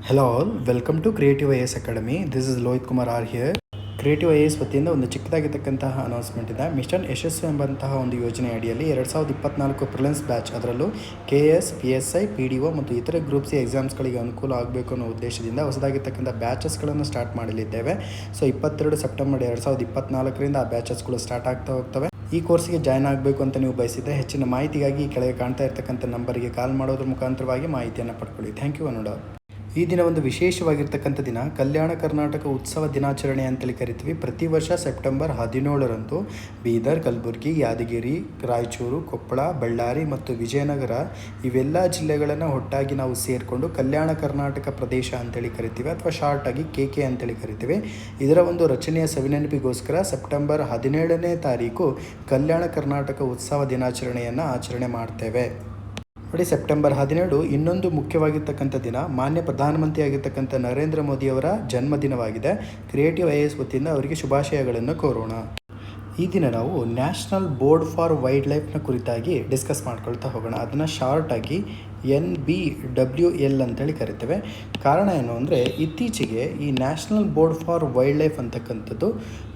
Hello all, welcome to creative I S academy. This is Lohith Kumar are here. Creative I S ವತಿಯಿಂದ ಒಂದು ಚಿಕ್ಕದಾಗಿರ್ತಕ್ಕಂತಹ announcement ಇದೆ. Mission ಯಶಸ್ವಿ ಎಂಬಂತಹ ಒಂದು ಯೋಜನೆ ಅಡಿಯಲ್ಲಿ 2024 ಪ್ರಿಲಿಮ್ಸ್ ಬ್ಯಾಚ್, ಅದರಲ್ಲೂ KS, PSI, PDO ಮತ್ತು ಇತರೆ ಗ್ರೂಪ್ ಸಿ ಎಕ್ಸಾಮ್ಸ್ಗಳಿಗೆ ಅನುಕೂಲ ಆಗಬೇಕು ಅನ್ನೋ ಉದ್ದೇಶದಿಂದ ಹೊಸದಾಗಿರ್ತಕ್ಕಂಥ ಬ್ಯಾಚಸ್ಗಳನ್ನು ಸ್ಟಾರ್ಟ್ ಮಾಡಲಿದ್ದೇವೆ. ಸೊ 22 ಸೆಪ್ಟೆಂಬರ್ 2024ರಿಂದ ಆ ಬ್ಯಾಚಸ್ಗಳು ಸ್ಟಾರ್ಟ್ ಆಗ್ತಾ ಹೋಗ್ತವೆ. ಈ ಕೋರ್ಸ್ಗೆ ಜಾಯ್ನ್ ಆಗಬೇಕು ಅಂತ ನೀವು ಬಯಸಿದರೆ ಹೆಚ್ಚಿನ ಮಾಹಿತಿಗಾಗಿ ಕೆಳಗೆ ಕಾಣ್ತಾ ಇರ್ತಕ್ಕಂಥ ನಂಬರಿಗೆ ಕಾಲ್ ಮಾಡೋದ್ರ ಮುಖಾಂತರವಾಗಿ ಮಾಹಿತಿಯನ್ನು ಪಡ್ಕೊಳ್ಳಿ. Thank you ಅನುಡ. ಈ ದಿನ ಒಂದು ವಿಶೇಷವಾಗಿರ್ತಕ್ಕಂಥ ದಿನ, ಕಲ್ಯಾಣ ಕರ್ನಾಟಕ ಉತ್ಸವ ದಿನಾಚರಣೆ ಅಂತೇಳಿ ಕರಿತೀವಿ. ಪ್ರತಿ ವರ್ಷ ಸೆಪ್ಟೆಂಬರ್ 17ರಂದು ಬೀದರ್, ಕಲಬುರಗಿ, ಯಾದಗಿರಿ, ರಾಯಚೂರು, ಕೊಪ್ಪಳ, ಬಳ್ಳಾರಿ ಮತ್ತು ವಿಜಯನಗರ ಇವೆಲ್ಲ ಜಿಲ್ಲೆಗಳನ್ನು ಒಟ್ಟಾಗಿ ನಾವು ಸೇರಿಕೊಂಡು ಕಲ್ಯಾಣ ಕರ್ನಾಟಕ ಪ್ರದೇಶ ಅಂತೇಳಿ ಕರಿತೀವಿ, ಅಥವಾ ಶಾರ್ಟಾಗಿ KK ಅಂತೇಳಿ ಕರಿತೀವಿ. ಇದರ ಒಂದು ರಚನೆಯ ಸವಿನೆನಪಿಗೋಸ್ಕರ ಸೆಪ್ಟೆಂಬರ್ 17ನೇ ತಾರೀಕು ಕಲ್ಯಾಣ ಕರ್ನಾಟಕ ಉತ್ಸವ ದಿನಾಚರಣೆಯನ್ನು ಆಚರಣೆ ಮಾಡ್ತೇವೆ. ನೋಡಿ, ಸೆಪ್ಟೆಂಬರ್ 17 ಇನ್ನೊಂದು ಮುಖ್ಯವಾಗಿರ್ತಕ್ಕಂಥ ದಿನ, ಮಾನ್ಯ ಪ್ರಧಾನಮಂತ್ರಿ ಆಗಿರ್ತಕ್ಕಂಥ ನರೇಂದ್ರ ಮೋದಿಯವರ ಜನ್ಮದಿನವಾಗಿದೆ. ಕ್ರಿಯೇಟಿವ್ IAS ವತಿಯಿಂದ ಅವರಿಗೆ ಶುಭಾಶಯಗಳನ್ನು ಕೋರೋಣ. ಈ ದಿನ ನಾವು ನ್ಯಾಷನಲ್ ಬೋರ್ಡ್ ಫಾರ್ ವೈಲ್ಡ್ ಲೈಫ್ನ ಕುರಿತಾಗಿ ಡಿಸ್ಕಸ್ ಮಾಡ್ಕೊಳ್ತಾ ಹೋಗೋಣ. ಅದನ್ನು ಶಾರ್ಟಾಗಿ NBWL ಅಂತೇಳಿ ಕರಿತೇವೆ. ಕಾರಣ ಏನು ಅಂದರೆ, ಇತ್ತೀಚೆಗೆ ಈ national board for wild life ಅಂತಕ್ಕಂಥದ್ದು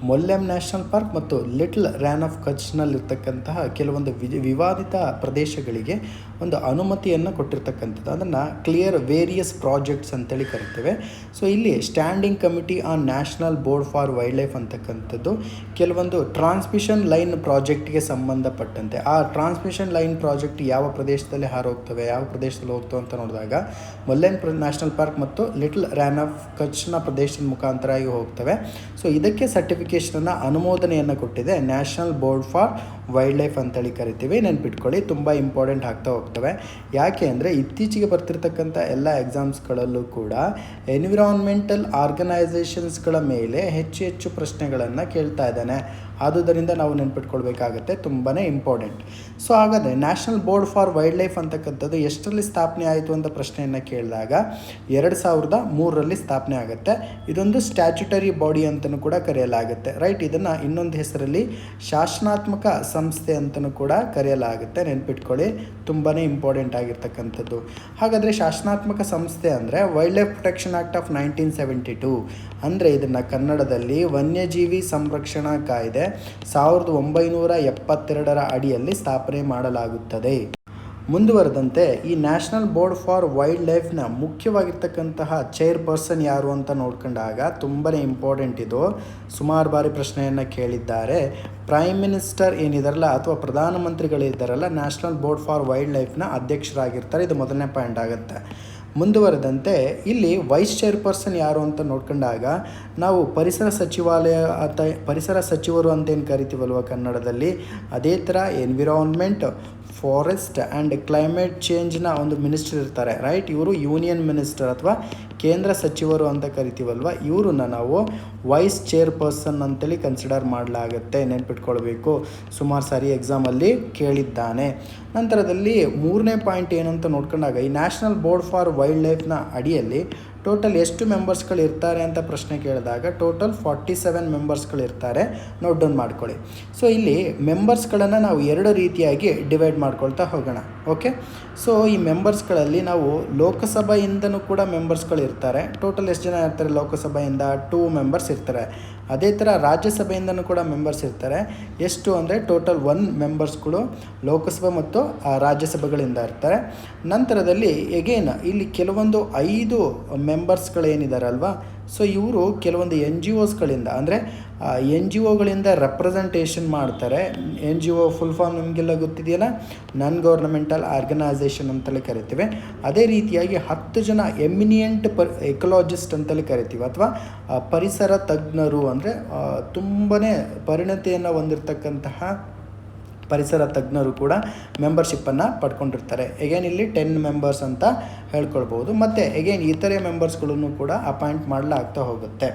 ಮೊಲ್ಲೆಂ ನ್ಯಾಷನಲ್ ಪಾರ್ಕ್ ಮತ್ತು ಲಿಟಲ್ ರ್ಯಾನ್ ಆಫ್ ಕಚ್ನಲ್ಲಿರ್ತಕ್ಕಂತಹ ಕೆಲವೊಂದು ವಿವಾದಿತ ಪ್ರದೇಶಗಳಿಗೆ ಒಂದು ಅನುಮತಿಯನ್ನು ಕೊಟ್ಟಿರ್ತಕ್ಕಂಥದ್ದು. ಅದನ್ನು ಕ್ಲಿಯರ್ ವೇರಿಯಸ್ ಪ್ರಾಜೆಕ್ಟ್ಸ್ ಅಂತೇಳಿ ಕರಿತೇವೆ. ಸೊ ಇಲ್ಲಿ standing committee on national board for wild life ಅಂತಕ್ಕಂಥದ್ದು ಕೆಲವೊಂದು ಟ್ರಾನ್ಸ್ಮಿಷನ್ ಲೈನ್ ಪ್ರಾಜೆಕ್ಟ್ಗೆ ಸಂಬಂಧಪಟ್ಟಂತೆ, ಆ ಟ್ರಾನ್ಸ್ಮಿಷನ್ ಲೈನ್ ಪ್ರಾಜೆಕ್ಟ್ ಯಾವ ಪ್ರದೇಶದಲ್ಲಿ ಹಾರೋಗ್ತವೆ, ಯಾವ ಪ್ರದೇಶದಲ್ಲಿ ಹೋಗ್ತವೆ ಅಂತ ನೋಡಿದಾಗ ಮೊಲ್ಲೆನ್ ನ್ಯಾಷನಲ್ ಪಾರ್ಕ್ ಮತ್ತು ಲಿಟಲ್ ರ್ಯಾನ್ ಆಫ್ ಕಚ್ನ ಪ್ರದೇಶದ ಮುಖಾಂತರವಾಗಿ ಹೋಗ್ತವೆ. ಸೊ ಇದಕ್ಕೆ ಸರ್ಟಿಫಿಕೇಷನನ್ನು, ಅನುಮೋದನೆಯನ್ನು ಕೊಟ್ಟಿದೆ national board for wild life ಅಂತೇಳಿ ಕರಿತೀವಿ. ನೆನ್ಪಿಟ್ಕೊಳ್ಳಿ, ತುಂಬ ಇಂಪಾರ್ಟೆಂಟ್ ಆಗ್ತಾ ಹೋಗ್ತವೆ. ಯಾಕೆ ಅಂದರೆ, ಇತ್ತೀಚೆಗೆ ಬರ್ತಿರ್ತಕ್ಕಂಥ ಎಲ್ಲ ಎಕ್ಸಾಮ್ಸ್ಗಳಲ್ಲೂ ಕೂಡ ಎನ್ವಿರಾನ್ಮೆಂಟಲ್ ಆರ್ಗನೈಸೇಷನ್ಸ್ಗಳ ಮೇಲೆ ಹೆಚ್ಚು ಪ್ರಶ್ನೆಗಳನ್ನು ಕೇಳ್ತಾ ಇದ್ದಾನೆ. ಆದುದರಿಂದ ನಾವು ನೆನ್ಪಿಟ್ಕೊಳ್ಬೇಕಾಗತ್ತೆ, ತುಂಬಾ ಇಂಪಾರ್ಟೆಂಟ್. ಸೊ ಹಾಗಾದರೆ national board for wild life ಅಂತಕ್ಕಂಥದ್ದು ಎಷ್ಟರಲ್ಲಿ ಸ್ಥಾಪನೆ ಆಯಿತು ಅಂತ ಪ್ರಶ್ನೆಯನ್ನು ಕೇಳಿದಾಗ 2003ರಲ್ಲಿ ಸ್ಥಾಪನೆ ಆಗುತ್ತೆ. ಇದೊಂದು ಸ್ಟ್ಯಾಚ್ಯುಟರಿ ಬಾಡಿ ಅಂತಲೂ ಕೂಡ ಕರೆಯಲಾಗುತ್ತೆ, ರೈಟ್. ಇದನ್ನು ಇನ್ನೊಂದು ಹೆಸರಲ್ಲಿ ಶಾಸನಾತ್ಮಕ ಸಂಸ್ಥೆ ಅಂತಲೂ ಕೂಡ ಕರೆಯಲಾಗುತ್ತೆ. ನೆನ್ಪಿಟ್ಕೊಳ್ಳಿ, ತುಂಬಾ ಇಂಪಾರ್ಟೆಂಟ್ ಆಗಿರ್ತಕ್ಕಂಥದ್ದು. ಹಾಗಾದರೆ ಶಾಸನಾತ್ಮಕ ಸಂಸ್ಥೆ ಅಂದರೆ wild life protection act of 1972, ಅಂದರೆ ಇದನ್ನು ಕನ್ನಡದಲ್ಲಿ ವನ್ಯಜೀವಿ ಸಂರಕ್ಷಣಾ ಕಾಯ್ದೆ 1972ರ ಅಡಿಯಲ್ಲಿ ಸ್ಥಾಪನೆ ಮಾಡಲಾಗುತ್ತದೆ. ಮುಂದುವರೆದಂತೆ ಈ ನ್ಯಾಷನಲ್ ಬೋರ್ಡ್ ಫಾರ್ ವೈಲ್ಡ್ ಲೈಫ್ನ ಮುಖ್ಯವಾಗಿರ್ತಕ್ಕಂತಹ ಚೇರ್ಪರ್ಸನ್ ಯಾರು ಅಂತ ನೋಡ್ಕೊಂಡಾಗ ತುಂಬಾ ಇಂಪಾರ್ಟೆಂಟ್ ಇದು. ಸುಮಾರು ಬಾರಿ ಪ್ರಶ್ನೆಯನ್ನು ಕೇಳಿದ್ದಾರೆ. ಪ್ರೈಮ್ ಮಿನಿಸ್ಟರ್ ಏನಿದಾರಲ್ಲ, ಅಥವಾ ಪ್ರಧಾನಮಂತ್ರಿಗಳಿದ್ದಾರಲ್ಲ, ನ್ಯಾಷನಲ್ ಬೋರ್ಡ್ ಫಾರ್ ವೈಲ್ಡ್ ಲೈಫ್ನ ಅಧ್ಯಕ್ಷರಾಗಿರ್ತಾರೆ. ಇದು ಮೊದಲನೇ ಪಾಯಿಂಟ್ ಆಗುತ್ತೆ. ಮುಂದುವರೆದಂತೆ ಇಲ್ಲಿ ವೈಸ್ ಚೇರ್ಪರ್ಸನ್ ಯಾರು ಅಂತ ನೋಡ್ಕೊಂಡಾಗ ನಾವು ಪರಿಸರ ಸಚಿವಾಲಯ ಪರಿಸರ ಸಚಿವರು ಅಂತೇನು ಕರಿತೀವಲ್ವ ಕನ್ನಡದಲ್ಲಿ, ಅದೇ ಥರ ಎನ್ವಿರಾನ್ಮೆಂಟ್, ಫಾರೆಸ್ಟ್ ಆ್ಯಂಡ್ ಕ್ಲೈಮೇಟ್ ಚೇಂಜ್ನ ಒಂದು ಮಿನಿಸ್ಟರ್ ಇರ್ತಾರೆ, ರೈಟ್. ಇವರು ಯೂನಿಯನ್ ಮಿನಿಸ್ಟರ್ ಅಥವಾ ಕೇಂದ್ರ ಸಚಿವರು ಅಂತ ಕರಿತೀವಲ್ವ, ಇವ್ರನ್ನ ನಾವು ವೈಸ್ ಚೇರ್ಪರ್ಸನ್ ಅಂತೇಳಿ ಕನ್ಸಿಡರ್ ಮಾಡಲಾಗುತ್ತೆ. ನೆನ್ಪಿಟ್ಕೊಳ್ಬೇಕು, ಸುಮಾರು ಸಾರಿ ಎಕ್ಸಾಮಲ್ಲಿ ಕೇಳಿದ್ದಾನೆ. ನಂತರದಲ್ಲಿ ಮೂರನೇ ಪಾಯಿಂಟ್ ಏನಂತ ನೋಡ್ಕೊಂಡಾಗ, ಈ ನ್ಯಾಷನಲ್ ಬೋರ್ಡ್ ಫಾರ್ ವೈಲ್ಡ್ ಲೈಫ್ನ ಅಡಿಯಲ್ಲಿ ಟೋಟಲ್ ಎಷ್ಟು ಮೆಂಬರ್ಸ್ಗಳು ಇರ್ತಾರೆ ಅಂತ ಪ್ರಶ್ನೆ ಕೇಳಿದಾಗ ಟೋಟಲ್ 47 ಮೆಂಬರ್ಸ್ಗಳು ಇರ್ತಾರೆ. ನೋಟ್ ಡೌನ್ ಮಾಡ್ಕೊಳ್ಳಿ. ಸೊ ಇಲ್ಲಿ ಮೆಂಬರ್ಸ್ಗಳನ್ನು ನಾವು ಎರಡು ರೀತಿಯಾಗಿ ಡಿವೈಡ್ ಮಾಡ್ಕೊಳ್ತಾ ಹೋಗೋಣ. ಓಕೆ, ಸೊ ಈ ಮೆಂಬರ್ಸ್ಗಳಲ್ಲಿ ನಾವು ಲೋಕಸಭೆಯಿಂದನೂ ಕೂಡ ಮೆಂಬರ್ಸ್ಗಳು ಇರ್ತಾರೆ. ಟೋಟಲ್ ಎಷ್ಟು ಜನ ಇರ್ತಾರೆ ಲೋಕಸಭೆಯಿಂದ? 2 ಮೆಂಬರ್ಸ್ ಇರ್ತಾರೆ. ಅದೇ ಥರ ರಾಜ್ಯಸಭೆಯಿಂದನೂ ಕೂಡ ಮೆಂಬರ್ಸ್ ಇರ್ತಾರೆ. ಎಷ್ಟು ಅಂದರೆ ಟೋಟಲ್ 1 ಮೆಂಬರ್ಸ್ಗಳು ಲೋಕಸಭೆ ಮತ್ತು ರಾಜ್ಯಸಭೆಗಳಿಂದ ಇರ್ತಾರೆ. ನಂತರದಲ್ಲಿ ಎಗೇನ್ ಇಲ್ಲಿ ಕೆಲವೊಂದು 5 ಮೆಂಬರ್ಸ್ಗಳೇನಿದಾರಲ್ವ, ಸೊ ಇವರು ಕೆಲವೊಂದು NGOಸ್ಗಳಿಂದ, ಅಂದರೆ NGOಗಳಿಂದ ರೆಪ್ರೆಸೆಂಟೇಷನ್ ಮಾಡ್ತಾರೆ. NGO ಫುಲ್ ಫಾರ್ಮ್ ನಿಮಗೆಲ್ಲ ಗೊತ್ತಿದೆಯಲ್ಲ, ನಾನ್ ಗೌರ್ನಮೆಂಟಲ್ ಆರ್ಗನೈಸೇಷನ್ ಅಂತಲೇ ಕರಿತೀವಿ. ಅದೇ ರೀತಿಯಾಗಿ 10 ಜನ ಎಮಿನಿಯೆಂಟ್ ಎಕಲಾಜಿಸ್ಟ್ ಅಂತಲೇ ಕರಿತೀವಿ, ಅಥವಾ ಪರಿಸರ ತಜ್ಞರು, ಅಂದರೆ ತುಂಬಾ ಪರಿಣತಿಯನ್ನು ಹೊಂದಿರತಕ್ಕಂತಹ ಪರಿಸರ ತಜ್ಞರು ಕೂಡ ಮೆಂಬರ್ಶಿಪ್ಪನ್ನು ಪಡ್ಕೊಂಡಿರ್ತಾರೆ. ಎಗೇನ್ ಇಲ್ಲಿ 10 ಮೆಂಬರ್ಸ್ ಅಂತ ಹೇಳ್ಕೊಳ್ಬೋದು. ಮತ್ತು ಎಗೇನ್ ಇತರೆ ಮೆಂಬರ್ಸ್ಗಳನ್ನು ಕೂಡ ಅಪಾಯಿಂಟ್ ಮಾಡಲಾಗ್ತಾ ಹೋಗುತ್ತೆ.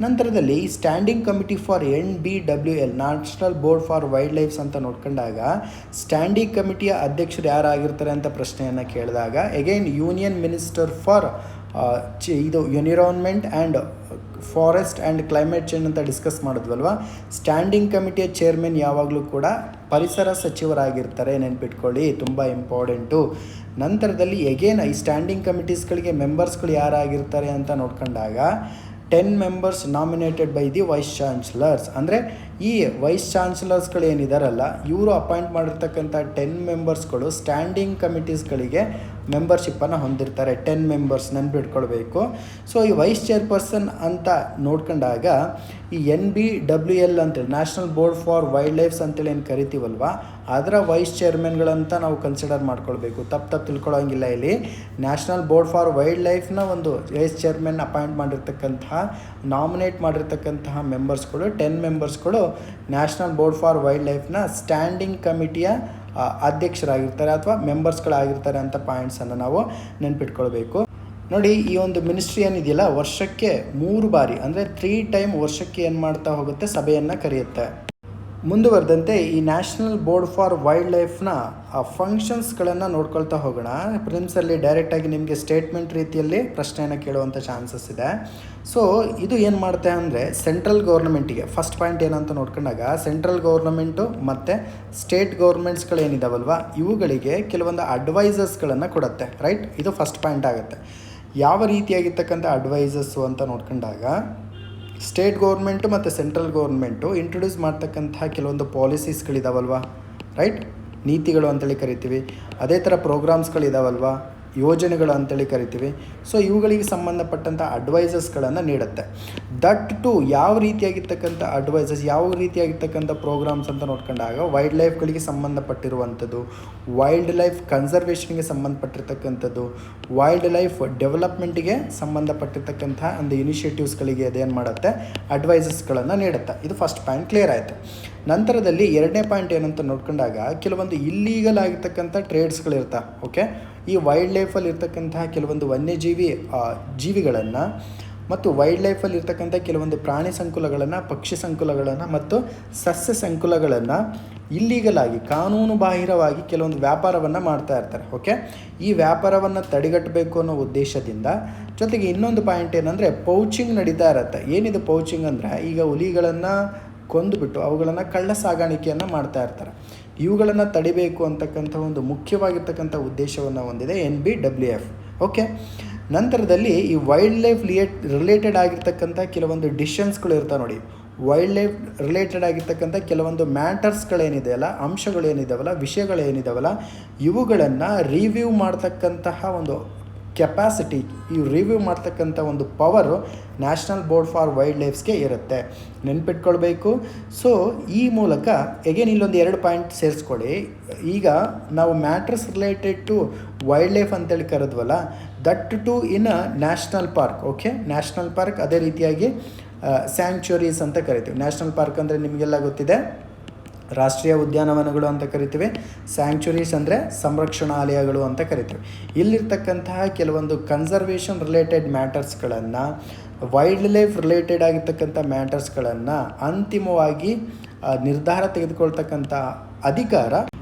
ನಂತರದಲ್ಲಿ standing committee for NBWL, national board for wildlifes ಅಂತ ನೋಡ್ಕೊಂಡಾಗ ಸ್ಟ್ಯಾಂಡಿಂಗ್ ಕಮಿಟಿಯ ಅಧ್ಯಕ್ಷರು ಯಾರಾಗಿರ್ತಾರೆ ಅಂತ ಪ್ರಶ್ನೆಯನ್ನು ಕೇಳಿದಾಗ ಎಗೇನ್ ಯೂನಿಯನ್ ಮಿನಿಸ್ಟರ್ ಫಾರ್ ಇದು environment and forest and climate change ಅಂತ ಡಿಸ್ಕಸ್ ಮಾಡಿದ್ವಲ್ವ. ಸ್ಟ್ಯಾಂಡಿಂಗ್ ಕಮಿಟಿಯ ಚೇರ್ಮನ್ ಯಾವಾಗಲೂ ಕೂಡ ಪರಿಸರ ಸಚಿವರಾಗಿರ್ತಾರೆ. ನೆನ್ಪಿಟ್ಕೊಳ್ಳಿ, ತುಂಬ ಇಂಪಾರ್ಟೆಂಟು. ನಂತರದಲ್ಲಿ ಎಗೇನ್ ಈ ಸ್ಟ್ಯಾಂಡಿಂಗ್ ಕಮಿಟೀಸ್ಗಳಿಗೆ ಮೆಂಬರ್ಸ್ಗಳು ಯಾರಾಗಿರ್ತಾರೆ ಅಂತ ನೋಡ್ಕೊಂಡಾಗ 10 members nominated by the vice chancellors. ಅಂದರೆ ಈ ವೈಸ್ ಚಾನ್ಸಲರ್ಸ್ಗಳು ಏನಿದಾರಲ್ಲ ಇವರು ಅಪಾಯಿಂಟ್ ಮಾಡಿರ್ತಕ್ಕಂಥ 10 ಮೆಂಬರ್ಸ್ಗಳು ಸ್ಟ್ಯಾಂಡಿಂಗ್ ಕಮಿಟೀಸ್ಗಳಿಗೆ ಮೆಂಬರ್ಶಿಪ್ಪನ್ನು ಹೊಂದಿರ್ತಾರೆ. 10 ಮೆಂಬರ್ಸ್ ನೆನ್ಪಿಟ್ಕೊಳ್ಬೇಕು. ಸೊ ಈ ವೈಸ್ ಚೇರ್ಪರ್ಸನ್ ಅಂತ ನೋಡ್ಕೊಂಡಾಗ ಈ NBWL ಅಂತೇಳಿ national board for wildlifes ಅಂತೇಳಿ ಏನು ಕರಿತೀವಲ್ವ ಅದರ ವೈಸ್ ಚೇರ್ಮನ್ಗಳಂತ ನಾವು ಕನ್ಸಿಡರ್ ಮಾಡ್ಕೊಳ್ಬೇಕು. ತಪ್ಪು ತಿಳ್ಕೊಳ್ಳೋಂಗಿಲ್ಲ. ಇಲ್ಲಿ ನ್ಯಾಷನಲ್ ಬೋರ್ಡ್ ಫಾರ್ ವೈಲ್ಡ್ ಲೈಫ್ನ ಒಂದು ವೈಸ್ ಚೇರ್ಮನ್ ಅಪಾಯಿಂಟ್ ಮಾಡಿರ್ತಕ್ಕಂತಹ ನಾಮಿನೇಟ್ ಮಾಡಿರ್ತಕ್ಕಂತಹ ಮೆಂಬರ್ಸ್ಗಳು 10 ಮೆಂಬರ್ಸ್ಗಳು ನ್ಯಾಷನಲ್ ಬೋರ್ಡ್ ಫಾರ್ ವೈಲ್ಡ್ ಲೈಫ್ನ ಸ್ಟ್ಯಾಂಡಿಂಗ್ ಕಮಿಟಿಯ ಅಧ್ಯಕ್ಷರಾಗಿರ್ತಾರೆ ಅಥವಾ ಮೆಂಬರ್ಸ್ಗಳಾಗಿರ್ತಾರೆ ಅಂತ ಪಾಯಿಂಟ್ಸನ್ನು ನಾವು ನೆನ್ಪಿಟ್ಕೊಳ್ಬೇಕು. ನೋಡಿ, ಈ ಒಂದು ಮಿನಿಸ್ಟ್ರಿ ಏನಿದೆಯಲ್ಲ ವರ್ಷಕ್ಕೆ 3 ಬಾರಿ ಅಂದರೆ 3 ಟೈಮ್ ವರ್ಷಕ್ಕೆ ಏನು ಮಾಡ್ತಾ ಹೋಗುತ್ತೆ, ಸಭೆಯನ್ನು ಕರೆಯುತ್ತೆ. ಮುಂದುವರೆದಂತೆ ಈ ನ್ಯಾಷನಲ್ ಬೋರ್ಡ್ ಫಾರ್ ವೈಲ್ಡ್ ಲೈಫ್ನ ಫಂಕ್ಷನ್ಸ್ಗಳನ್ನು ನೋಡ್ಕೊಳ್ತಾ ಹೋಗೋಣ. ಪ್ರಿಲಿಮ್ಸಲ್ಲಿ ಡೈರೆಕ್ಟಾಗಿ ನಿಮಗೆ ಸ್ಟೇಟ್ಮೆಂಟ್ ರೀತಿಯಲ್ಲಿ ಪ್ರಶ್ನೆಯನ್ನು ಕೇಳುವಂಥ ಚಾನ್ಸಸ್ ಇದೆ. ಸೊ ಇದು ಏನು ಮಾಡುತ್ತೆ ಅಂದರೆ ಸೆಂಟ್ರಲ್ ಗೌರ್ಮೆಂಟಿಗೆ ಫಸ್ಟ್ ಪಾಯಿಂಟ್ ಏನಂತ ನೋಡ್ಕೊಂಡಾಗ ಸೆಂಟ್ರಲ್ ಗೌರ್ಮೆಂಟು ಮತ್ತು ಸ್ಟೇಟ್ ಗೌರ್ಮೆಂಟ್ಸ್ಗಳೇನಿದಾವಲ್ವ ಇವುಗಳಿಗೆ ಕೆಲವೊಂದು ಅಡ್ವೈಸರ್ಸ್ಗಳನ್ನು ಕೊಡುತ್ತೆ. ರೈಟ್, ಇದು ಫಸ್ಟ್ ಪಾಯಿಂಟ್ ಆಗುತ್ತೆ. ಯಾವ ರೀತಿಯಾಗಿರ್ತಕ್ಕಂಥ ಅಡ್ವೈಸಸ್ಸು ಅಂತ ನೋಡ್ಕೊಂಡಾಗ ಸ್ಟೇಟ್ ಗೌರ್ಮೆಂಟು ಮತ್ತು ಸೆಂಟ್ರಲ್ ಗೌರ್ಮೆಂಟು ಇಂಟ್ರೊಡ್ಯೂಸ್ ಮಾಡ್ತಕ್ಕಂತಹ ಕೆಲವೊಂದು ಪಾಲಿಸೀಸ್ಗಳಿದಾವಲ್ವ, ರೈಟ್, ನೀತಿಗಳು ಅಂತೇಳಿ ಕರಿತೀವಿ. ಅದೇ ಥರ ಪ್ರೋಗ್ರಾಮ್ಸ್ಗಳಿದಾವಲ್ವ, ಯೋಜನೆಗಳು ಅಂತೇಳಿ ಕರಿತೀವಿ. ಸೊ ಇವುಗಳಿಗೆ ಸಂಬಂಧಪಟ್ಟಂಥ ಅಡ್ವೈಸಸ್ಗಳನ್ನು ನೀಡುತ್ತೆ. ದಟ್ ಟು ಯಾವ ರೀತಿಯಾಗಿರ್ತಕ್ಕಂಥ ಅಡ್ವೈಸಸ್, ಯಾವ ರೀತಿಯಾಗಿರ್ತಕ್ಕಂಥ ಪ್ರೋಗ್ರಾಮ್ಸ್ ಅಂತ ನೋಡ್ಕೊಂಡಾಗ ವೈಲ್ಡ್ ಲೈಫ್ಗಳಿಗೆ ಸಂಬಂಧಪಟ್ಟಿರುವಂಥದ್ದು, ವೈಲ್ಡ್ ಲೈಫ್ ಕನ್ಸರ್ವೇಷನ್ಗೆ ಸಂಬಂಧಪಟ್ಟಿರ್ತಕ್ಕಂಥದ್ದು, ವೈಲ್ಡ್ ಲೈಫ್ ಡೆವಲಪ್ಮೆಂಟಿಗೆ ಸಂಬಂಧಪಟ್ಟಿರ್ತಕ್ಕಂಥ ಒಂದು ಇನಿಷಿಯೇಟಿವ್ಸ್ಗಳಿಗೆ ಅದೇನು ಮಾಡುತ್ತೆ, ಅಡ್ವೈಸಸ್ಗಳನ್ನು ನೀಡುತ್ತೆ. ಇದು ಫಸ್ಟ್ ಪಾಯಿಂಟ್ ಕ್ಲಿಯರ್ ಆಯಿತು. ನಂತರದಲ್ಲಿ 2ನೇ ಪಾಯಿಂಟ್ ಏನಂತ ನೋಡ್ಕೊಂಡಾಗ ಕೆಲವೊಂದು ಇಲ್ಲೀಗಲ್ ಆಗಿರ್ತಕ್ಕಂಥ ಟ್ರೇಡ್ಸ್ಗಳಿರ್ತಾವೆ. ಓಕೆ, ಈ ವೈಲ್ಡ್ ಲೈಫಲ್ಲಿ ಇರ್ತಕ್ಕಂತಹ ಕೆಲವೊಂದು ವನ್ಯಜೀವಿ ಜೀವಿಗಳನ್ನು ಮತ್ತು ವೈಲ್ಡ್ ಲೈಫಲ್ಲಿ ಇರ್ತಕ್ಕಂಥ ಕೆಲವೊಂದು ಪ್ರಾಣಿ ಸಂಕುಲಗಳನ್ನು, ಪಕ್ಷಿ ಸಂಕುಲಗಳನ್ನು ಮತ್ತು ಸಸ್ಯ ಸಂಕುಲಗಳನ್ನು ಇಲ್ಲೀಗಲ್ ಆಗಿ ಕಾನೂನು ಬಾಹಿರವಾಗಿ ಕೆಲವೊಂದು ವ್ಯಾಪಾರವನ್ನು ಮಾಡ್ತಾ ಇರ್ತಾರೆ. ಓಕೆ, ಈ ವ್ಯಾಪಾರವನ್ನು ತಡೆಗಟ್ಟಬೇಕು ಅನ್ನೋ ಉದ್ದೇಶದಿಂದ ಜೊತೆಗೆ ಇನ್ನೊಂದು ಪಾಯಿಂಟ್ ಏನಂದರೆ ಪೌಚಿಂಗ್ ನಡೀತಾ ಇರುತ್ತೆ. ಏನಿದು ಪೌಚಿಂಗ್ ಅಂದರೆ ಈಗ ಹುಲಿಗಳನ್ನು ಕೊಂದುಬಿಟ್ಟು ಅವುಗಳನ್ನು ಕಳ್ಳ ಸಾಗಾಣಿಕೆಯನ್ನು ಮಾಡ್ತಾ ಇರ್ತಾರೆ. ಇವುಗಳನ್ನು ತಡಿಬೇಕು ಅಂತಕ್ಕಂಥ ಒಂದು ಮುಖ್ಯವಾಗಿರ್ತಕ್ಕಂಥ ಉದ್ದೇಶವನ್ನು ಹೊಂದಿದೆ NBWF. ಓಕೆ, ನಂತರದಲ್ಲಿ ಈ ವೈಲ್ಡ್ ಲೈಫ್ ರಿಲೇಟೆಡ್ ಆಗಿರ್ತಕ್ಕಂಥ ಕೆಲವೊಂದು ಡಿಸಿಷನ್ಸ್ಗಳು ಇರ್ತಾವೆ ನೋಡಿ. ವೈಲ್ಡ್ ಲೈಫ್ ರಿಲೇಟೆಡ್ ಆಗಿರ್ತಕ್ಕಂಥ ಕೆಲವೊಂದು ಮ್ಯಾಟರ್ಸ್ಗಳೇನಿದೆಯಲ್ಲ, ಅಂಶಗಳೇನಿದಾವಲ್ಲ, ವಿಷಯಗಳೇನಿದಾವಲ್ಲ ಇವುಗಳನ್ನು ರಿವ್ಯೂ ಮಾಡ್ತಕ್ಕಂತಹ ಒಂದು ಕೆಪಾಸಿಟಿ, ಈ ರಿವ್ಯೂ ಮಾಡ್ತಕ್ಕಂಥ ಒಂದು power national board for wild ಲೈಫ್ಸ್ಗೆ ಇರುತ್ತೆ, ನೆನ್ಪಿಟ್ಕೊಳ್ಬೇಕು. ಸೊ ಈ ಮೂಲಕ ಎಗೇನ್ ಇಲ್ಲೊಂದು 2 ಪಾಯಿಂಟ್ ಸೇರಿಸ್ಕೊಳ್ಳಿ. ಈಗ ನಾವು matters related to wild life ಅಂತೇಳಿ ಕರೆದ್ವಲ್ಲ, that to in national park. Okay, national park ಅದೇ ರೀತಿಯಾಗಿ ಸ್ಯಾಂಕ್ಚುರೀಸ್ ಅಂತ ಕರಿತೀವಿ. ನ್ಯಾಷನಲ್ ಪಾರ್ಕ್ ಅಂದರೆ ನಿಮಗೆಲ್ಲ ಗೊತ್ತಿದೆ, ರಾಷ್ಟ್ರೀಯ ಉದ್ಯಾನವನಗಳು ಅಂತ ಕರಿತೀವಿ. ಸ್ಯಾಂಕ್ಚುರೀಸ್ ಅಂದರೆ ಸಂರಕ್ಷಣಾಲಯಗಳು ಅಂತ ಕರಿತೀವಿ. ಇಲ್ಲಿರ್ತಕ್ಕಂತಹ ಕೆಲವೊಂದು ಕನ್ಸರ್ವೇಷನ್ ರಿಲೇಟೆಡ್ ಮ್ಯಾಟರ್ಸ್ಗಳನ್ನು, ವೈಲ್ಡ್ ಲೈಫ್ ರಿಲೇಟೆಡ್ ಆಗಿರ್ತಕ್ಕಂಥ ಮ್ಯಾಟರ್ಸ್ಗಳನ್ನು ಅಂತಿಮವಾಗಿ ನಿರ್ಧಾರ ತೆಗೆದುಕೊಳ್ತಕ್ಕಂಥ ಅಧಿಕಾರ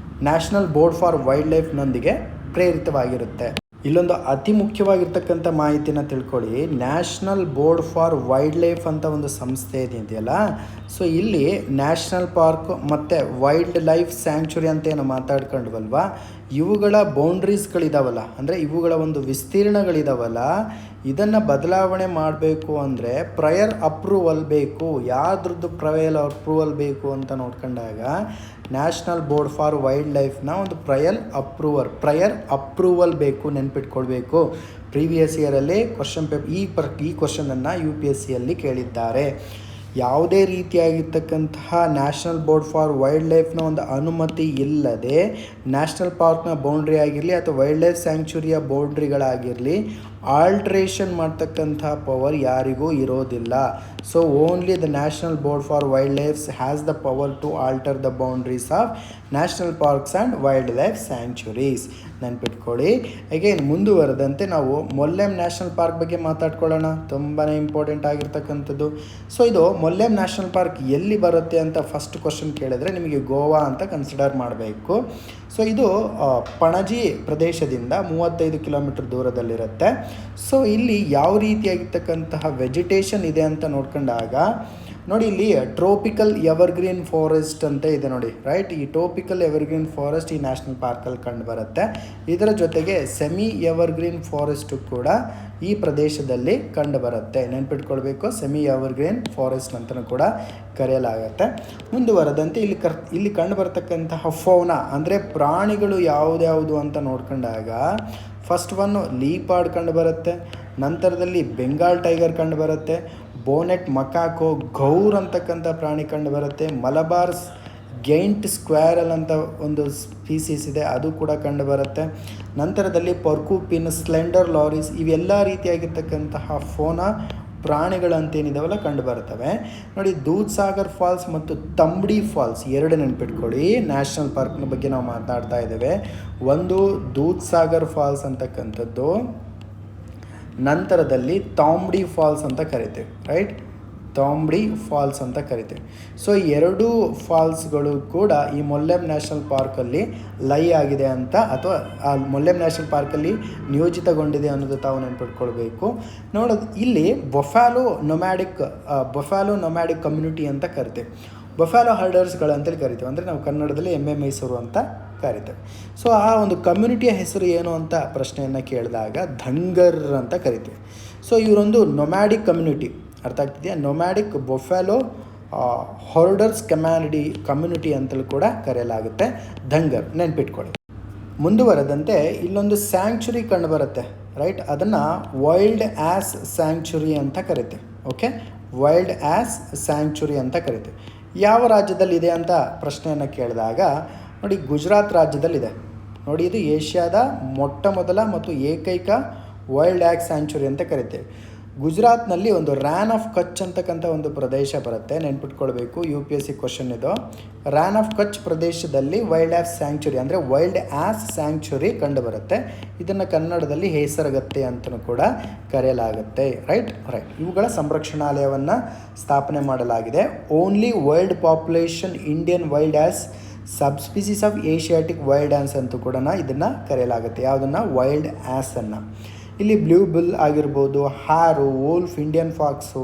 ನ್ಯಾಷನಲ್ ಬೋರ್ಡ್ ಫಾರ್ ವೈಲ್ಡ್ ಲೈಫ್ನೊಂದಿಗೆ ಪ್ರೇರಿತವಾಗಿರುತ್ತೆ. ಇಲ್ಲೊಂದು ಅತಿ ಮುಖ್ಯವಾಗಿರ್ತಕ್ಕಂಥ ಮಾಹಿತಿನ ತಿಳ್ಕೊಳ್ಳಿ. National board for wild life ಅಂತ ಒಂದು ಸಂಸ್ಥೆ ಇದೆಯಲ್ಲ, ಸೊ ಇಲ್ಲಿ ನ್ಯಾಷನಲ್ ಪಾರ್ಕ್ ಮತ್ತು ವೈಲ್ಡ್ ಲೈಫ್ ಸ್ಯಾಂಕ್ಚುರಿ ಅಂತ ಏನು ಮಾತಾಡ್ಕೊಂಡ್ವಲ್ವ, ಇವುಗಳ ಬೌಂಡ್ರೀಸ್ಗಳಿದಾವಲ್ಲ, ಅಂದರೆ ಇವುಗಳ ಒಂದು ವಿಸ್ತೀರ್ಣಗಳಿದಾವಲ್ಲ, ಇದನ್ನು ಬದಲಾವಣೆ ಮಾಡಬೇಕು ಅಂದರೆ ಪ್ರಯರ್ ಅಪ್ರೂವಲ್ ಬೇಕು. ಯಾವ್ದ್ರದ್ದು ಪ್ರಯರ್ ಅಪ್ರೂವಲ್ ಬೇಕು ಅಂತ ನೋಡ್ಕೊಂಡಾಗ ನ್ಯಾಷನಲ್ ಬೋರ್ಡ್ ಫಾರ್ ವೈಲ್ಡ್ ಲೈಫ್ನ ಒಂದು ಪ್ರಯರ್ ಅಪ್ರೂವಲ್ ಬೇಕು, ನೆನ್ಪಿಟ್ಕೊಳ್ಬೇಕು. ಪ್ರೀವಿಯಸ್ ಇಯರಲ್ಲಿ ಕ್ವಶನ್ ಪೇಪರ್ ಈ ಕ್ವಶನನ್ನು UPSCಯಲ್ಲಿ ಕೇಳಿದ್ದಾರೆ. ಯಾವುದೇ ರೀತಿಯಾಗಿರ್ತಕ್ಕಂತಹ ನ್ಯಾಷನಲ್ ಬೋರ್ಡ್ ಫಾರ್ ವೈಲ್ಡ್ ಲೈಫ್ನ ಒಂದು ಅನುಮತಿ ಇಲ್ಲದೆ ನ್ಯಾಷನಲ್ ಪಾರ್ಕ್ನ ಬೌಂಡ್ರಿ ಆಗಿರಲಿ ಅಥವಾ ವೈಲ್ಡ್ ಲೈಫ್ ಸ್ಯಾಂಕ್ಚುರಿಯ ಬೌಂಡ್ರಿಗಳಾಗಿರಲಿ ಆಲ್ಟ್ರೇಷನ್ ಮಾಡ್ತಕ್ಕಂಥ ಪವರ್ ಯಾರಿಗೂ ಇರೋದಿಲ್ಲ. So only the national board for wildlifes has the power to alter the boundaries of national parks and wildlife sanctuaries. ನೆನ್ಪಿಟ್ಕೊಳ್ಳಿ. ಅಗೇನ್ ಮುಂದುವರೆದಂತೆ ನಾವು ಮೊಲ್ಲೆಮ್ ನ್ಯಾಷನಲ್ ಪಾರ್ಕ್ ಬಗ್ಗೆ ಮಾತಾಡ್ಕೊಳ್ಳೋಣ. ತುಂಬಾ ಇಂಪಾರ್ಟೆಂಟ್ ಆಗಿರ್ತಕ್ಕಂಥದ್ದು. ಸೊ ಇದು ಮೊಲ್ಲೆಮ್ ನ್ಯಾಷನಲ್ ಪಾರ್ಕ್ ಎಲ್ಲಿ ಬರುತ್ತೆ ಅಂತ ಫಸ್ಟ್ ಕ್ವಶನ್ ಕೇಳಿದ್ರೆ ನಿಮಗೆ ಗೋವಾ ಅಂತ ಕನ್ಸಿಡರ್ ಮಾಡಬೇಕು. ಸೊ ಇದು ಪಣಜಿ ಪ್ರದೇಶದಿಂದ 35 ಕಿಲೋಮೀಟರ್ ದೂರದಲ್ಲಿರುತ್ತೆ. ಸೊ ಇಲ್ಲಿ ಯಾವ ರೀತಿಯಾಗಿರ್ತಕ್ಕಂತಹ ವೆಜಿಟೇಷನ್ ಇದೆ ಅಂತ ನೋಡ್ಕೊಂಡಾಗ ನೋಡಿ ಇಲ್ಲಿ ಟ್ರೋಪಿಕಲ್ ಎವರ್ಗ್ರೀನ್ ಫಾರೆಸ್ಟ್ ಅಂತ ಇದೆ ನೋಡಿ, ರೈಟ್. ಈ ಟ್ರೋಪಿಕಲ್ ಎವರ್ಗ್ರೀನ್ ಫಾರೆಸ್ಟ್ ಈ ನ್ಯಾಷನಲ್ ಪಾರ್ಕಲ್ಲಿ ಕಂಡು ಬರುತ್ತೆ. ಇದರ ಜೊತೆಗೆ ಸೆಮಿ ಎವರ್ಗ್ರೀನ್ ಫಾರೆಸ್ಟು ಕೂಡ ಈ ಪ್ರದೇಶದಲ್ಲಿ ಕಂಡು ಬರುತ್ತೆ. ನೆನ್ಪಿಟ್ಕೊಳ್ಬೇಕು, ಸೆಮಿ ಎವರ್ಗ್ರೀನ್ ಫಾರೆಸ್ಟ್ ಅಂತಲೂ ಕೂಡ ಕರೆಯಲಾಗುತ್ತೆ. ಮುಂದುವರೆದಂತೆ ಇಲ್ಲಿ ಕಂಡು ಬರತಕ್ಕಂತಹ ಫೌನಾ ಅಂದರೆ ಪ್ರಾಣಿಗಳು ಯಾವುದ್ಯಾವುದು ಅಂತ ನೋಡ್ಕೊಂಡಾಗ ಫಸ್ಟ್ ಒನ್ನು ಲೀಪಾರ್ಡ್ ಕಂಡು ಬರುತ್ತೆ, ನಂತರದಲ್ಲಿ ಬೆಂಗಾಲ್ ಟೈಗರ್ ಕಂಡು ಬರುತ್ತೆ, ಬೋನೆಟ್ ಮಕಾಕೋ ಗೌರ್ ಅಂತಕ್ಕಂಥ ಪ್ರಾಣಿ ಕಂಡು ಬರುತ್ತೆ, ಮಲಬಾರ್ ಗೈಂಟ್ ಸ್ಕ್ವೇರಲ್ ಅಂತ ಒಂದು ಸ್ಪೀಸೀಸ್ ಇದೆ, ಅದು ಕೂಡ ಕಂಡು ಬರುತ್ತೆ. ನಂತರದಲ್ಲಿ ಪೊರ್ಕುಪಿನ್, ಸ್ಲೆಂಡರ್ ಲಾರಿಸ್, ಇವೆಲ್ಲ ರೀತಿಯಾಗಿರ್ತಕ್ಕಂತಹ ಫೋನಾ ಪ್ರಾಣಿಗಳಂತೇನಿದಾವಲ್ಲ ಕಂಡು ಬರ್ತವೆ. ನೋಡಿ, ದೂದ್ ಸಾಗರ್ ಫಾಲ್ಸ್ ಮತ್ತು ತಂಬಡಿ ಫಾಲ್ಸ್ ಎರಡು ನೆನ್ಪಿಟ್ಕೊಳ್ಳಿ. ನ್ಯಾಷನಲ್ ಪಾರ್ಕ್ನ ಬಗ್ಗೆ ನಾವು ಮಾತಾಡ್ತಾ ಇದ್ದೇವೆ. ಒಂದು ದೂದ್ ಸಾಗರ್ ಫಾಲ್ಸ್ ಅಂತಕ್ಕಂಥದ್ದು, ನಂತರದಲ್ಲಿ ತಾಂಬಡಿ ಫಾಲ್ಸ್ ಅಂತ ಕರಿತೀವಿ, ರೈಟ್. ತಾಂಬಡಿ ಫಾಲ್ಸ್ ಅಂತ ಕರಿತೀವಿ. ಸೊ ಎರಡೂ ಫಾಲ್ಸ್ಗಳು ಕೂಡ ಈ ಮೊಲ್ಲೆಮ್ ನ್ಯಾಷನಲ್ ಪಾರ್ಕಲ್ಲಿ ಲೈ ಆಗಿದೆ ಅಂತ, ಅಥವಾ ಆ ಮೊಲ್ಲೆಮ್ ನ್ಯಾಷನಲ್ ಪಾರ್ಕಲ್ಲಿ ನಿಯೋಜಿತಗೊಂಡಿದೆ ಅನ್ನೋದು ತಾವು ನೆನ್ಪಿಟ್ಕೊಳ್ಬೇಕು. ನೋಡೋದು ಇಲ್ಲಿ ಬಫಾಲೋ ನೊಮ್ಯಾಡಿಕ್ ಕಮ್ಯುನಿಟಿ ಅಂತ ಕರಿತೀವಿ. ಬಫಾಲೋ ಹರ್ಡರ್ಸ್ಗಳು ಅಂತೇಳಿ ಕರಿತೀವಿ, ಅಂದರೆ ನಾವು ಕನ್ನಡದಲ್ಲಿ ಎಮ್ಮೆ ಮೈಸೂರು ಅಂತ ಕರಿತೇವೆ. ಸೊ ಆ ಒಂದು ಕಮ್ಯುನಿಟಿಯ ಹೆಸರು ಏನು ಅಂತ ಪ್ರಶ್ನೆಯನ್ನು ಕೇಳಿದಾಗ ಧಂಗರ್ ಅಂತ ಕರಿತೀವಿ. ಸೊ ಇವರೊಂದು ನೊಮ್ಯಾಡಿಕ್ ಕಮ್ಯುನಿಟಿ, ಅರ್ಥ ಆಗ್ತಿದೆಯಾ? ನೊಮ್ಯಾಡಿಕ್ ಬೊಫ್ಯಾಲೋ ಹಾರ್ಡರ್ಸ್ ಕಮ್ಯುನಿಟಿ ಅಂತಲೂ ಕೂಡ ಕರೆಯಲಾಗುತ್ತೆ, ಧಂಗರ್, ನೆನ್ಪಿಟ್ಕೊಳ್ಳಿ. ಮುಂದುವರೆದಂತೆ ಇಲ್ಲೊಂದು ಸ್ಯಾಂಕ್ಚುರಿ ಕಂಡು ಬರುತ್ತೆ, ರೈಟ್. ಅದನ್ನು ವೈಲ್ಡ್ ಆ್ಯಸ್ ಸ್ಯಾಂಕ್ಚುರಿ ಅಂತ ಕರಿತೀವಿ. ಓಕೆ, ವೈಲ್ಡ್ ಆ್ಯಸ್ ಸ್ಯಾಂಕ್ಚುರಿ ಅಂತ ಕರಿತೀವಿ. ಯಾವ ರಾಜ್ಯದಲ್ಲಿದೆ ಅಂತ ಪ್ರಶ್ನೆಯನ್ನು ಕೇಳಿದಾಗ ನೋಡಿ, ಗುಜರಾತ್ ರಾಜ್ಯದಲ್ಲಿದೆ. ನೋಡಿ, ಇದು ಏಷ್ಯಾದ ಮೊಟ್ಟ ಮೊದಲ ಮತ್ತು ಏಕೈಕ ವೈಲ್ಡ್ ಆ್ಯಸ್ ಸ್ಯಾಂಕ್ಚುರಿ ಅಂತ ಕರಿತೀವಿ. ಗುಜರಾತ್ನಲ್ಲಿ ಒಂದು ರ್ಯಾನ್ ಆಫ್ ಕಚ್ ಅಂತಕ್ಕಂಥ ಒಂದು ಪ್ರದೇಶ ಬರುತ್ತೆ, ನೆನ್ಪಿಟ್ಕೊಳ್ಬೇಕು. UPSC ಕ್ವಶನ್ ಇದು. ರ್ಯಾನ್ ಆಫ್ ಕಚ್ ಪ್ರದೇಶದಲ್ಲಿ ವೈಲ್ಡ್ ಆ್ಯಸ್ ಸ್ಯಾಂಕ್ಚುರಿ ಅಂದರೆ ವೈಲ್ಡ್ ಆ್ಯಸ್ ಸ್ಯಾಂಕ್ಚುರಿ ಕಂಡು ಬರುತ್ತೆ. ಇದನ್ನು ಕನ್ನಡದಲ್ಲಿ ಹೇಸರಗತ್ತೆ ಅಂತಲೂ ಕೂಡ ಕರೆಯಲಾಗುತ್ತೆ, ರೈಟ್. ಇವುಗಳ ಸಂರಕ್ಷಣಾಲಯವನ್ನು ಸ್ಥಾಪನೆ ಮಾಡಲಾಗಿದೆ. Only wild population Indian wild ass subspecies of Asiatic wild ass ಅಂತೂ ಕೂಡ ಇದನ್ನು ಕರೆಯಲಾಗುತ್ತೆ. ಯಾವುದನ್ನು? ವೈಲ್ಡ್ ಆ್ಯಸನ್ನು. ಇಲ್ಲಿ ಬ್ಲೂ ಬಿಲ್ ಆಗಿರ್ಬೋದು, hare, wolf, Indian fox,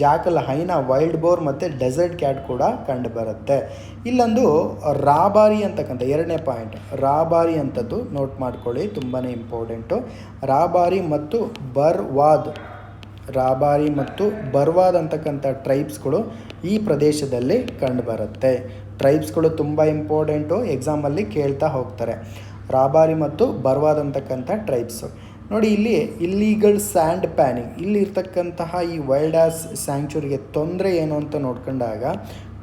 jackal, hyena, wild boar ಮತ್ತು ಡೆಸರ್ಟ್ ಕ್ಯಾಟ್ ಕೂಡ ಕಂಡು ಬರುತ್ತೆ. ಇಲ್ಲೊಂದು ರಾಬಾರಿ ಅಂತಕ್ಕಂಥ ಎರಡನೇ ಪಾಯಿಂಟ್, ರಾಬಾರಿ ಅಂಥದ್ದು ನೋಟ್ ಮಾಡ್ಕೊಳ್ಳಿ, ತುಂಬಾ ಇಂಪಾರ್ಟೆಂಟು. ರಾಬಾರಿ ಮತ್ತು ಬರ್ವಾದ್ ಅಂತಕ್ಕಂಥ ಟ್ರೈಬ್ಸ್ಗಳು ಈ ಪ್ರದೇಶದಲ್ಲಿ ಕಂಡುಬರುತ್ತೆ. ಟ್ರೈಬ್ಸ್ಗಳು ತುಂಬ ಇಂಪಾರ್ಟೆಂಟು, ಎಕ್ಸಾಮಲ್ಲಿ ಕೇಳ್ತಾ ಹೋಗ್ತಾರೆ. ರಾಬಾರಿ ಮತ್ತು ಬರ್ವಾದ್ ಅಂತಕ್ಕಂಥ ಟ್ರೈಬ್ಸು. ನೋಡಿ, ಇಲ್ಲಿ ಇಲ್ಲೀಗಲ್ ಸ್ಯಾಂಡ್ ಪ್ಯಾನಿಂಗ್, ಇಲ್ಲಿ ಇರ್ತಕ್ಕಂತಹ ಈ ವೈಲ್ಡ್ ಆ್ಯಸ್ ಸ್ಯಾಂಕ್ಚುರಿಗೆ ತೊಂದರೆ ಏನು ಅಂತ ನೋಡ್ಕೊಂಡಾಗ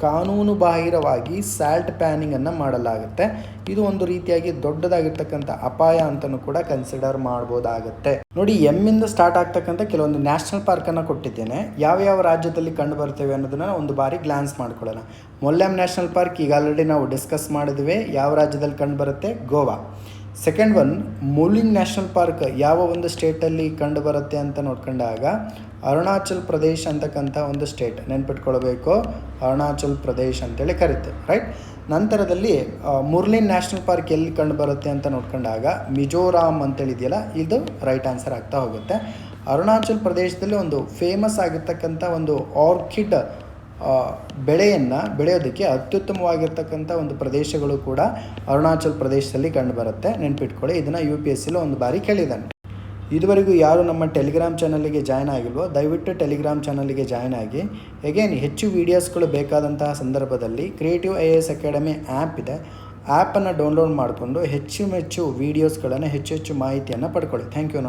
ಕಾನೂನು ಬಾಹಿರವಾಗಿ ಸ್ಯಾಲ್ಟ್ ಪ್ಯಾನಿಂಗನ್ನು ಮಾಡಲಾಗುತ್ತೆ. ಇದು ಒಂದು ರೀತಿಯಾಗಿ ದೊಡ್ಡದಾಗಿರ್ತಕ್ಕಂಥ ಅಪಾಯ ಅಂತಲೂ ಕೂಡ ಕನ್ಸಿಡರ್ ಮಾಡ್ಬೋದಾಗುತ್ತೆ. ನೋಡಿ, ಎಮ್ಮಿಂದ ಸ್ಟಾರ್ಟ್ ಆಗ್ತಕ್ಕಂಥ ಕೆಲವೊಂದು ನ್ಯಾಷನಲ್ ಪಾರ್ಕನ್ನು ಕೊಟ್ಟಿದ್ದೇನೆ. ಯಾವ ರಾಜ್ಯದಲ್ಲಿ ಕಂಡು ಬರ್ತೇವೆ ಅನ್ನೋದನ್ನು ಒಂದು ಬಾರಿ ಗ್ಲಾನ್ಸ್ ಮಾಡ್ಕೊಳ್ಳೋಣ. ಮೊಲ್ಲೆಮ್ ನ್ಯಾಷನಲ್ ಪಾರ್ಕ್ ಈಗ ಆಲ್ರೆಡಿ ನಾವು ಡಿಸ್ಕಸ್ ಮಾಡಿದ್ವಿ, ಯಾವ ರಾಜ್ಯದಲ್ಲಿ ಕಂಡು ಬರುತ್ತೆ? Goa. Second one, Mouling national park ಯಾವ ಒಂದು ಸ್ಟೇಟಲ್ಲಿ ಕಂಡು ಬರುತ್ತೆ ಅಂತ ನೋಡ್ಕೊಂಡಾಗ ಅರುಣಾಚಲ್ ಪ್ರದೇಶ್ ಅಂತಕ್ಕಂಥ ಒಂದು ಸ್ಟೇಟ್, ನೆನ್ಪಿಟ್ಕೊಳ್ಬೇಕು. ಅರುಣಾಚಲ್ ಪ್ರದೇಶ್ ಅಂತೇಳಿ ಕರಿತೇವೆ, ರೈಟ್. ನಂತರದಲ್ಲಿ ಮುರ್ಲಿನ್ ನ್ಯಾಷನಲ್ ಪಾರ್ಕ್ ಎಲ್ಲಿ ಕಂಡು ಬರುತ್ತೆ ಅಂತ ನೋಡ್ಕೊಂಡಾಗ ಮಿಜೋರಾಮ್ ಅಂತೇಳಿದೆಯಲ್ಲ, ಇದು ರೈಟ್ ಆನ್ಸರ್ ಆಗ್ತಾ ಹೋಗುತ್ತೆ. ಅರುಣಾಚಲ್ ಪ್ರದೇಶದಲ್ಲಿ ಒಂದು ಫೇಮಸ್ ಆಗಿರ್ತಕ್ಕಂಥ ಒಂದು ಆರ್ಕಿಡ್ ಬೆಳೆಯನ್ನು ಬೆಳೆಯೋದಕ್ಕೆ ಅತ್ಯುತ್ತಮವಾಗಿರ್ತಕ್ಕಂಥ ಒಂದು ಪ್ರದೇಶಗಳು ಕೂಡ ಅರುಣಾಚಲ್ ಪ್ರದೇಶದಲ್ಲಿ ಕಂಡುಬರುತ್ತೆ, ನೆನ್ಪಿಟ್ಕೊಳ್ಳಿ. ಇದನ್ನು UPSCలో ಒಂದು ಬಾರಿ ಕೇಳಿದ್ದಾನೆ. ಇದುವರೆಗೂ ಯಾರು ನಮ್ಮ ಟೆಲಿಗ್ರಾಮ್ ಚಾನಲ್ಗೆ ಜಾಯ್ನ್ ಆಗಿಲ್ವೋ ದಯವಿಟ್ಟು ಟೆಲಿಗ್ರಾಮ್ ಚಾನಲ್ಗೆ ಜಾಯ್ನ್ ಆಗಿ. ಅಗೇನ್ ಹೆಚ್ಚು ವೀಡಿಯೋಸ್ಗಳು ಬೇಕಾದಂತಹ ಸಂದರ್ಭದಲ್ಲಿ ಕ್ರಿಯೇಟಿವ್ IAS ಅಕಾಡೆಮಿ ಆ್ಯಪ್ ಇದೆ, ಆ್ಯಪನ್ನು ಡೌನ್ಲೋಡ್ ಮಾಡಿಕೊಂಡು ಹೆಚ್ಚು ವೀಡಿಯೋಸ್ಗಳನ್ನು ಹೆಚ್ಚು ಮಾಹಿತಿಯನ್ನು ಪಡ್ಕೊಳ್ಳಿ. Thank you.